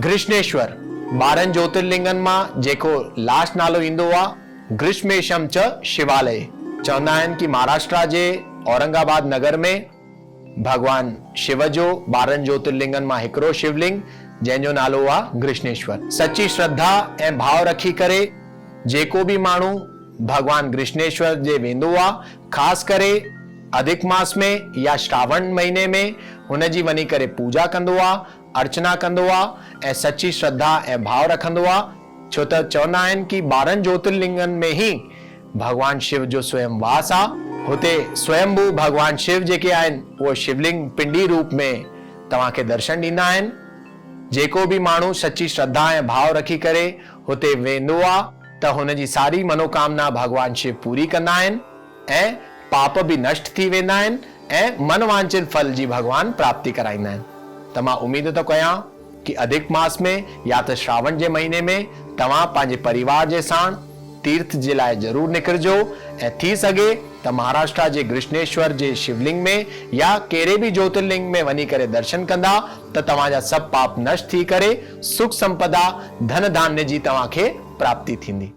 ग्रिष्णेश्वर 12 ज्योतिर्लिंगन मां जेको लास्ट नालो ईंदो आहे ग्रीष्मेशम च शिवालय। चवंदा आहिनि कि महाराष्ट्र जे औरंगाबाद नगर में भगवान शिव जो 12 ज्योतिर्लिंगन मां हिकिड़ो शिवलिंग जंहिंजो नालो आहे ग्रिष्णेश्वर। सची श्रद्धा ऐं भाव रखी करे जेको भी माण्हू भगवान ग्रिष्णेश्वर जे वेंदो आहे, ख़ासि करे अधिक मास में या श्रावण महीने में हुनजी वञी करे पूजा कंदो आहे, अर्चना कंदो आहे ऐं सची श्रद्धा ऐं भाव रखंदो आहे। छो त चवंदा आहिनि कि 12 ज्योतिर्लिंगन में ही भगवान शिव जो स्वयं वास आहे। हुते स्वयंभू भगवान शिव जेके आहिनि उहो शिवलिंग पिंडी रूप में तव्हांखे दर्शन ॾींदा आहिनि। जेको भी माण्हू सची श्रद्धा ऐं भाव रखी करे हुते वेंदो आहे त हुनजी सारी मनोकामना भगवान शिव पूरी कंदा आहिनि ऐं पाप भी नष्ट थी वेंदा आहिनि ऐं मनवांछित फल जी भगवान प्राप्ति कराईंदा आहिनि। त मां उम्मीद तो कयां कि अधिक मास में या तो श्रावण जे महीने में तव्हां पंहिंजे परिवार जे साण तीर्थ जे लाइ जरूर निकिरजो ऐं थी सके त महाराष्ट्र जे ग्रिष्णेश्वर जे शिवलिंग में या कहिड़े भी ज्योतिर्लिंग में वञी करे दर्शन कंदा त तव्हांजा सब पाप नष्ट थी करे सुख संपदा धन धान्य जी तव्हांखे प्राप्ति थींदी।